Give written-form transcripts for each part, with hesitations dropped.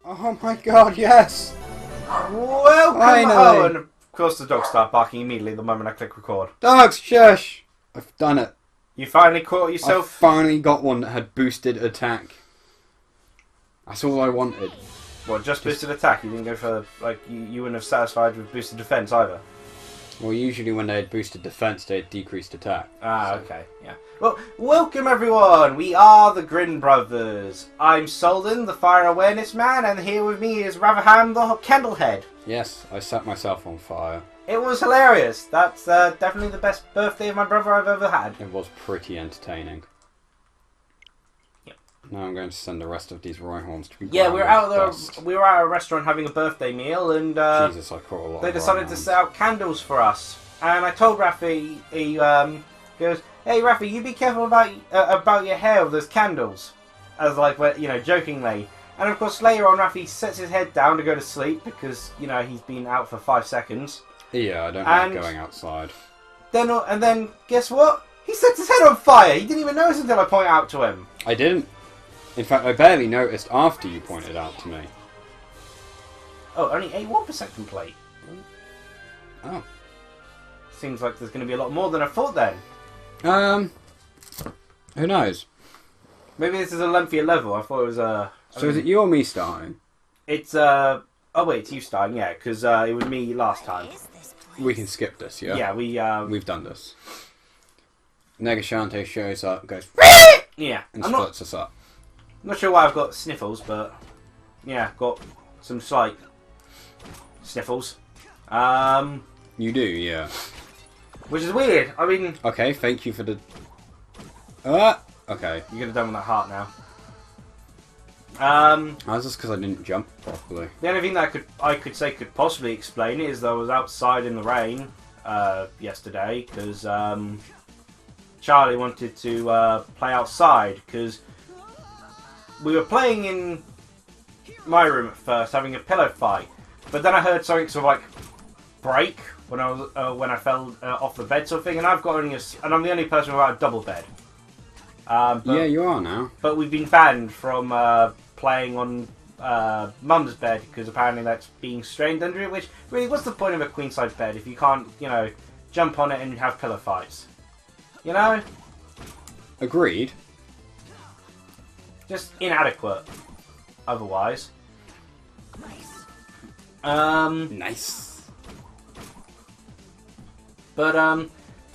Oh my god, yes! Welcome! Finally. Oh, and of course the dogs start barking immediately the moment I click record. Dogs, shush! I've done it. You finally caught I yourself... finally got one that had boosted attack. That's all I wanted. What, just boosted attack? You didn't go for, like, you wouldn't have satisfied with boosted defense either? Well, usually when they had boosted defense, they had decreased attack. Ah, so. Okay, yeah. Well, welcome everyone! We are the Grin Brothers. I'm Souldin, the Fire Awareness Man, and here with me is Raphaham, the Candlehead. Yes, I set myself on fire. It was hilarious. That's definitely the best birthday of my brother I've ever had. It was pretty entertaining. Yep. Now I'm going to send the rest of these Rhyhorns to be Yeah, we were at a restaurant having a birthday meal, and Jesus, I caught a lot they of decided to Rhyhorns. set out candles for us. And I told Rafi, he goes, "Hey Rafi, you be careful about your hair with those candles," as like, you know, jokingly. And of course, later on, Rafi sets his head down to go to sleep because you know he's been out for 5 seconds. Yeah, I don't like going outside. Then guess what? He sets his head on fire. He didn't even notice until I pointed out to him. I didn't. In fact, I barely noticed after you pointed out to me. Oh, only 81% complete. Oh. Seems like there's going to be a lot more than I thought then. Who knows? Maybe this is a lengthier level. I thought it was So is it you or me starting? It's oh wait, it's you starting, yeah, because it was me last time. We can skip this, yeah? Yeah, We've done this. Nega Shantae shows up, goes yeah. and I'm splits us up. not sure why I've got sniffles, but yeah, got some slight sniffles. You do, yeah. Which is weird. I mean, Okay, thank you for the... okay. you could have done with that heart now. That's just because I didn't jump properly. The only thing that I could say could possibly explain it is that I was outside in the rain yesterday because Charlie wanted to play outside because we were playing in my room at first, having a pillow fight, but then I heard something sort of like break when I fell off the bed, sort of thing, and I've got and I'm the only person without a double bed. But, Yeah, you are now. But we've been banned from playing on Mum's bed because apparently that's being strained under it. Which really, what's the point of a queen size bed if you can't, you know, jump on it and have pillow fights? You know, Agreed. just inadequate. Otherwise, Nice. But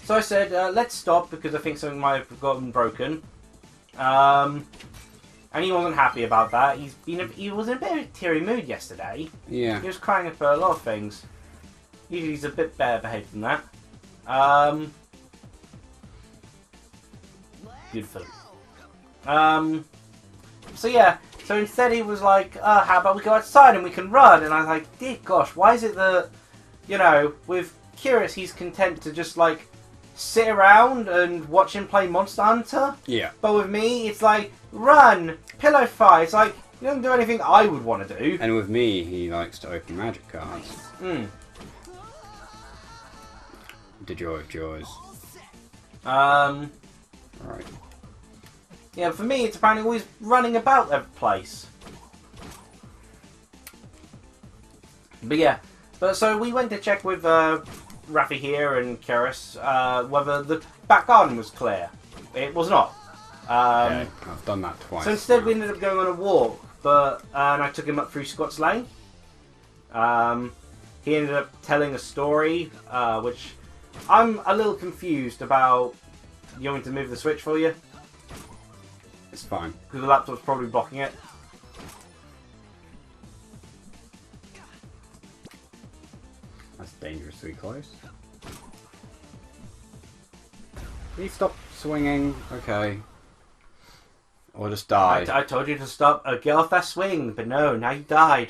so I said let's stop because I think something might have gotten broken. And he wasn't happy about that. He was in a bit of a teary mood yesterday. Yeah. He was crying for a lot of things. Usually he's a bit better behaved than that. Beautiful. So yeah. So instead he was like, how about we go outside and we can run? And I was like, dear gosh, why is it that, you know, with Curious he's content to just like sit around and watch him play Monster Hunter? Yeah. But with me, it's like, run, pillow fight. It's like, he doesn't do anything I would want to do. And with me, he likes to open magic cards. Hmm. The joy of joys. Right. Yeah, for me, it's apparently always running about the place. But yeah. But so we went to check with Rafi here and Keris whether the back garden was clear. It was not. Yeah, I've done that twice. So instead we ended up going on a walk, and I took him up through Scott's Lane. He ended up telling a story, which I'm a little confused about. You want me to move the switch for you? It's fine. Because the laptop's probably blocking it. That's dangerously close. Please stop swinging. Okay. Or just die. I told you to stop. Get off that swing, but no, now you died.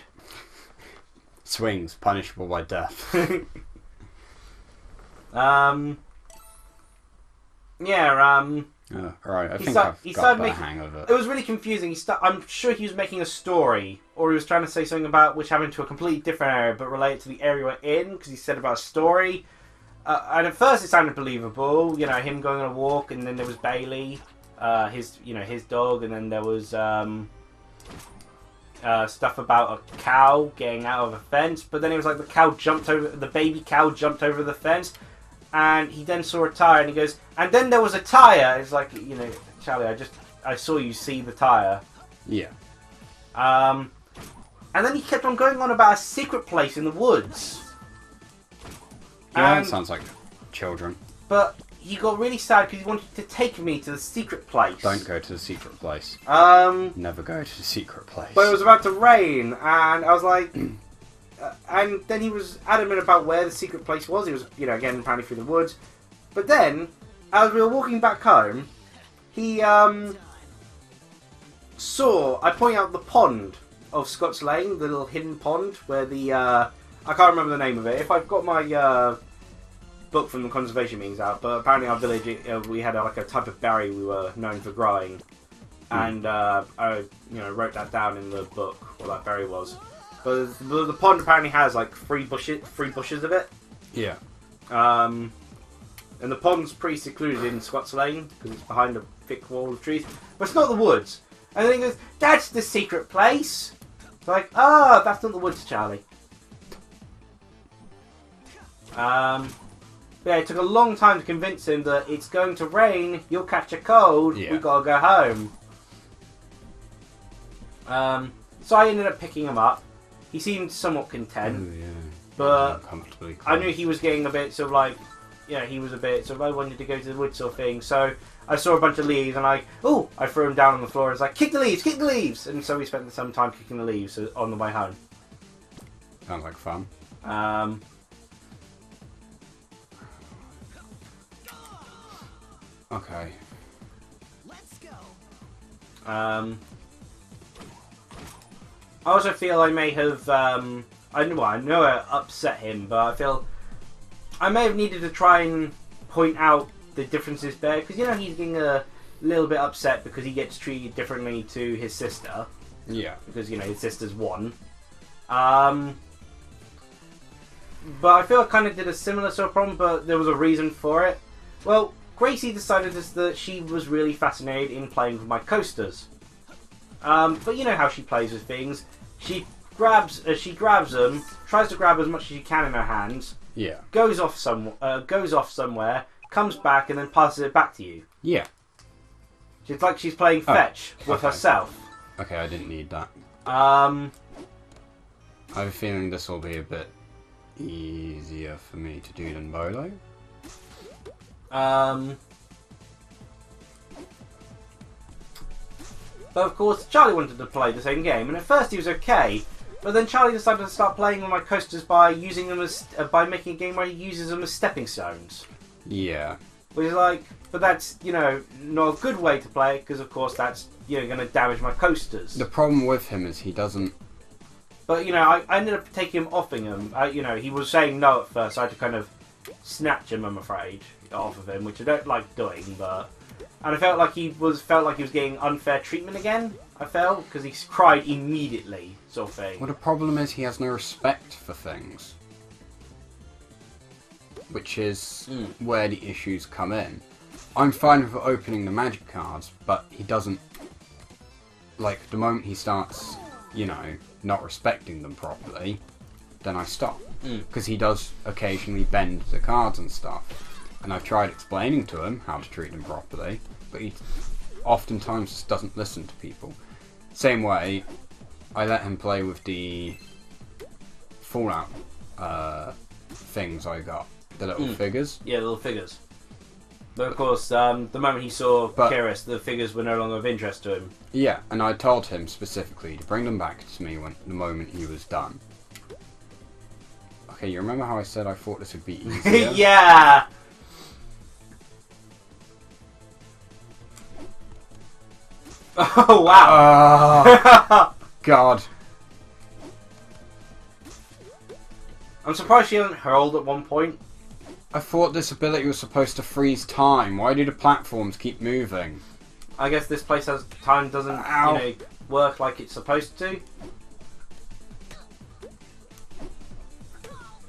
Swings, punishable by death. Yeah, right, I he think start- I've he got started the making- hang of it. it was really confusing. I'm sure he was making a story, or he was trying to say something about which happened to a completely different area, but related to the area we're in, because he said about a story. And at first it sounded believable, you know, him going on a walk, and then there was Bailey, his dog, and then there was stuff about a cow getting out of a fence, but then it was like the baby cow jumped over the fence, and he then saw a tire, and he goes, and then there was a tire. It's like, Charlie, I saw you see the tire. Yeah. And then he kept on going on about a secret place in the woods. Yeah, that sounds like children. But he got really sad because he wanted to take me to the secret place. Don't go to the secret place. Never go to the secret place. But it was about to rain, and I was like... and then he was adamant about where the secret place was. He was, again, apparently through the woods. But then, as we were walking back home, he saw... I point out the pond of Scott's Lane, the little hidden pond, where the... I can't remember the name of it. If I've got my... book from the conservation meetings out, but apparently our village we had a type of berry we were known for growing, and I wrote that down in the book what that berry was. But the pond apparently has like three bushes of it. Yeah. And the pond's pretty secluded in Scott's Lane because it's behind a thick wall of trees, but it's not the woods. And then he goes, "That's the secret place." It's like, that's not the woods, Charlie. Yeah, it took a long time to convince him that it's going to rain, you'll catch a cold, we've got to go home. So I ended up picking him up. He seemed somewhat content. Oh, yeah. But Comfortably close. I knew he was getting a bit sort of like, he was a bit sort of, I wanted to go to the woods sort of thing. So I saw a bunch of leaves and I threw him down on the floor and was like, kick the leaves! And so we spent some time kicking the leaves on the way home. Sounds like fun. Okay. Let's go. I also feel I may have I know it upset him, but I feel I may have needed to try and point out the differences there, because he's getting a little bit upset because he gets treated differently to his sister. Yeah. Because his sister's one. But I feel I kind of did a similar sort of problem, but there was a reason for it. Well, Gracie decided that she was really fascinated in playing with my coasters. But you know how she plays with things. She grabs them, tries to grab as much as she can in her hands. Yeah. Goes off somewhere, comes back, and then passes it back to you. Yeah. It's like she's playing fetch with herself. Okay, I didn't need that. I have a feeling this will be a bit easier for me to do than Bolo. But of course, Charlie wanted to play the same game, and at first he was okay. But then Charlie decided to start playing with my coasters by using them by making a game where he uses them as stepping stones. Yeah. Which is like, but that's not a good way to play it, because of course that's going to damage my coasters. The problem with him is he doesn't. But I ended up taking him offing him. He was saying no at first. So I had to kind of snatch him, I'm afraid, off of him, which I don't like doing. And I felt like he was getting unfair treatment again. I felt because he cried immediately, sort of thing. Well, the problem is he has no respect for things, which is where the issues come in. I'm fine with opening the magic cards, but he doesn't. Like the moment he starts, not respecting them properly, then I stop. Because he does occasionally bend the cards and stuff. And I've tried explaining to him how to treat them properly, but he oftentimes just doesn't listen to people. Same way, I let him play with the Fallout things I got. The little figures. Yeah, the little figures. But of course, the moment he saw Kiris, the figures were no longer of interest to him. Yeah, and I told him specifically to bring them back to me the moment he was done. Okay, you remember how I said I thought this would be easier? Yeah! Oh, wow! God. I'm surprised she hasn't hurled at one point. I thought this ability was supposed to freeze time. Why do the platforms keep moving? I guess this place has time doesn't work like it's supposed to.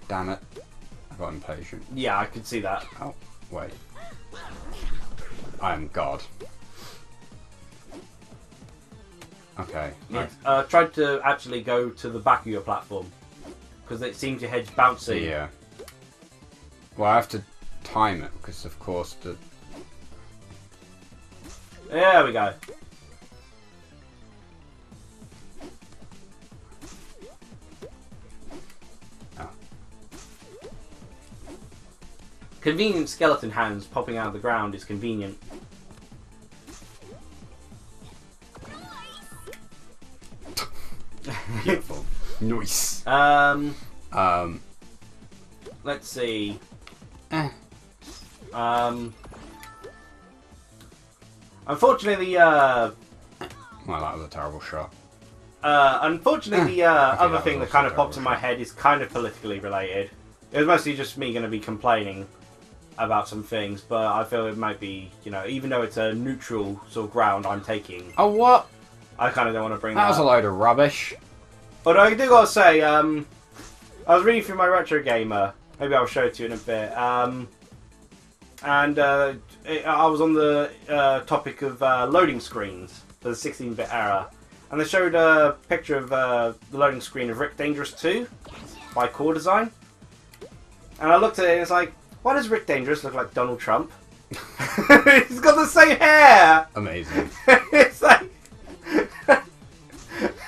Damn it. I got impatient. Yeah, I could see that. Oh, wait. I am God. Okay. Tried to actually go to the back of your platform because it seems your head's bouncy. Yeah. Well, I have to time it because, of course, the. There we go. Oh. Convenient skeleton hands popping out of the ground is convenient. Beautiful. Nice. Let's see. Unfortunately, Well, that was a terrible shot. unfortunately, the other that thing was that kind also of popped in my terrible. head is kind of politically related. It was mostly just me going to be complaining about some things, but I feel it might be, you know, even though it's a neutral sort of ground I'm taking, Oh, what? I kind of don't want to bring That that was a up. load of rubbish. But I do gotta say, I was reading through my Retro Gamer. Maybe I'll show it to you in a bit. I was on the topic of loading screens for the 16-bit era, and they showed a picture of the loading screen of Rick Dangerous 2 by Core Design. And I looked at it and it's like, why does Rick Dangerous look like Donald Trump? He's got the same hair! Amazing. It's like...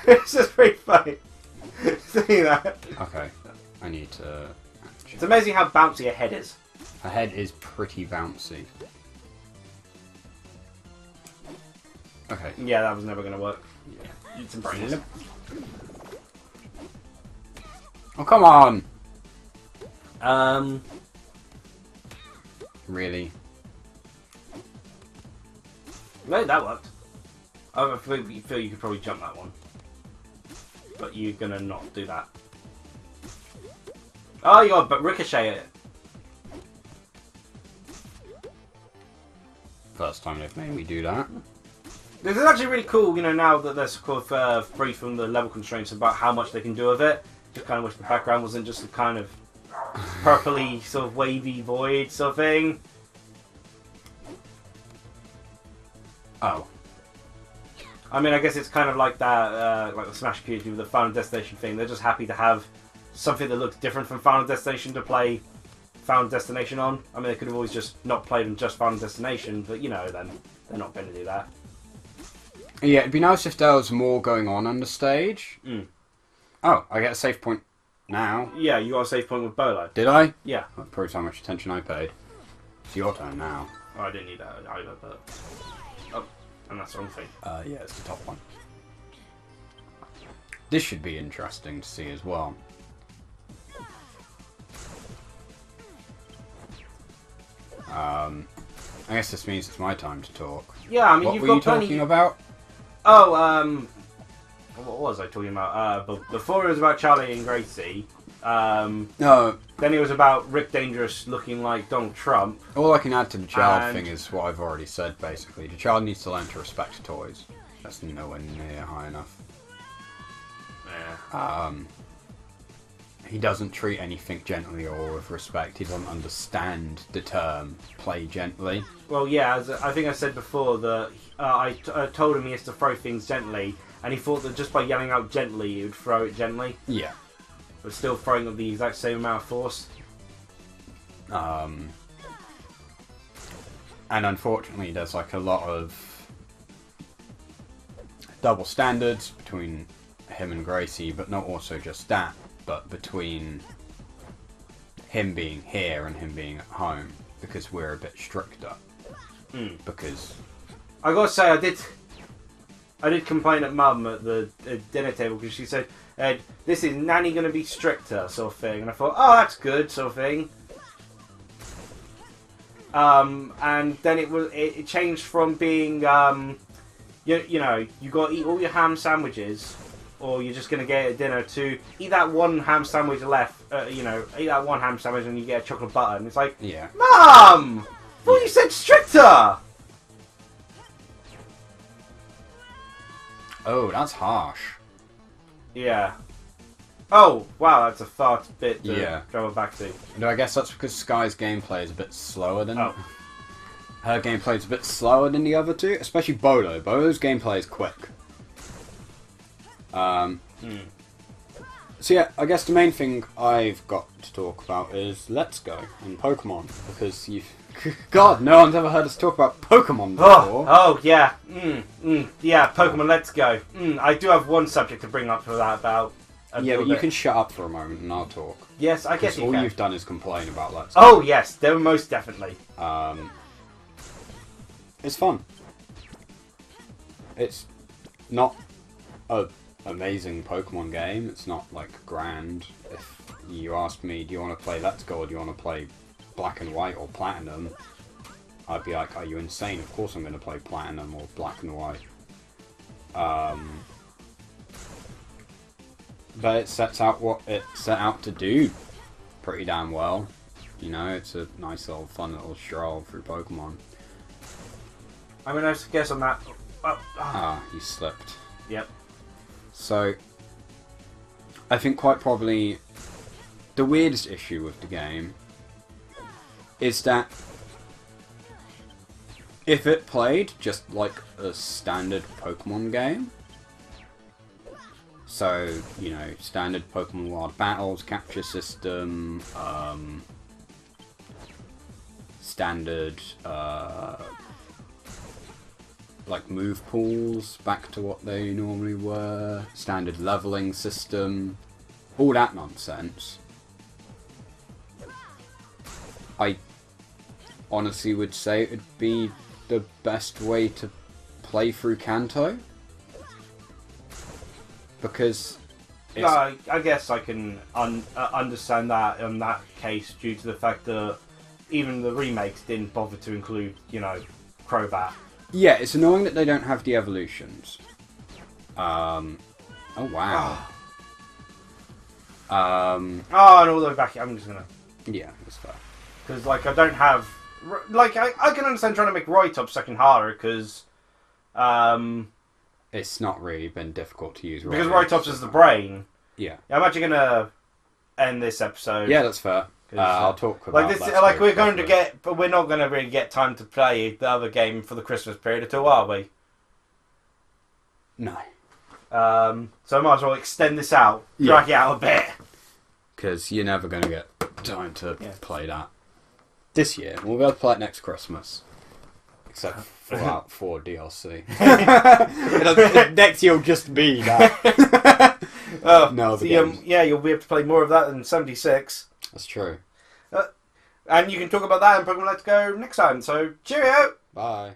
it's just very funny seeing that. Okay. I need to. It's amazing how bouncy a head is. Her head is pretty bouncy. Okay. Yeah, that was never going to work. It's brains. Oh, come on! Really? No, that worked. I feel you could probably jump that one. But you're going to not do that. Oh, you got but ricochet it. First time they've made me do that. This is actually really cool, you know, now that they're sort of free from the level constraints about how much they can do with it. Just kind of wish the background wasn't just a kind of purpley, sort of wavy void sort of thing. Oh. I mean, I guess it's kind of like that, like the Smash community with the Final Destination thing. They're just happy to have something that looks different from Final Destination to play Final Destination on. I mean, they could have always just not played on just Final Destination, but you know, then they're not going to do that. Yeah, it'd be nice if there was more going on the stage. Mm. Oh, I get a save point now. Yeah, you got a save point with Bolo. Did I? Yeah. That proves how much attention I paid. It's your turn now. Oh, I didn't need that either, but... Oh, and that's the wrong thing. Yeah, it's the top one. This should be interesting to see as well. I guess this means it's my time to talk. Yeah, I mean, What you've were got you plenty... talking about? Oh, what was I talking about? Before it was about Charlie and Gracie. No, Then it was about Rick Dangerous looking like Donald Trump. all I can add to the child And- thing is what I've already said, basically. The child needs to learn to respect toys. That's nowhere near high enough. Yeah. He doesn't treat anything gently or with respect. He doesn't understand the term play gently. Well, yeah, as I think I said before, that I told him he has to throw things gently, and he thought that just by yelling out gently, he would throw it gently, Yeah. but still throwing with the exact same amount of force. And unfortunately, there's like a lot of double standards between him and Gracie, but not also just that, but between him being here and him being at home, because we're a bit stricter. Because I gotta say, I did complain at Mum at the dinner table because she said, "Ed, this is Nanny going to be stricter," sort of thing, and I thought, "Oh, that's good," sort of thing. And then it changed from being, you know, you got to eat all your ham sandwiches, or you're just going to get at dinner, to eat that one ham sandwich left, you know, eat that one ham sandwich and you get a chocolate butter. And it's like, yeah, Mum! I thought you said stricter! oh, that's harsh. Yeah. Oh, wow, that's a far bit to Yeah. travel back to. No, I guess that's because Sky's gameplay is a bit slower than Oh. her gameplay is a bit slower than the other two, especially Bolo. Bolo's gameplay is quick. So yeah, I guess the main thing I've got to talk about is Let's Go and Pokemon, because you've... God, no one's ever heard us talk about Pokemon before. Oh yeah. Yeah, Pokemon Let's Go. I do have one subject to bring up for that about... Yeah, but you can shut up for a moment and I'll talk. Yes, I guess you all can. you've done is complain about Let's Go. Oh yes, there most definitely. It's fun. It's not a amazing Pokemon game. It's not like grand. If you asked me, do you want to play Let's Go or do you want to play Black and White or Platinum, I'd be like, are you insane? Of course I'm going to play Platinum or Black and White. But it sets out what it set out to do pretty damn well. You know, it's a nice little fun little stroll through Pokemon. I'm going to guess on that. You slipped. Yep. So, I think quite probably the weirdest issue with the game is that if it played just like a standard Pokemon game, so, you know, standard Pokemon Wild Battles, capture system, standard, like move pools back to what they normally were, standard leveling system, all that nonsense, I honestly would say it would be the best way to play through Kanto. Because it's... I guess I can understand that in that case due to the fact that even the remakes didn't bother to include, you know, Crobat. Yeah, it's annoying that they don't have the evolutions. Oh wow. And all the way back, I'm just gonna... Yeah, that's fair. Because, like, I don't have... Like, I can understand trying to make Roytop second harder, because... It's not really been difficult to use. Because Roytops is the brain. Yeah. I'm actually gonna end this episode. Yeah, that's fair. I'll talk about like this. Like we're going to get, but we're not going to really get time to play the other game for the Christmas period at all, are we? No. So I might as well extend this out, drag it out a bit. Because you're never going to get time to play that this year. We'll be able to play it next Christmas. Except Fallout 4 DLC. Next year will just be that. No, so you'll be able to play more of that than 76. That's true. And you can talk about that in Pokemon Let's Go next time. So, cheerio! Bye.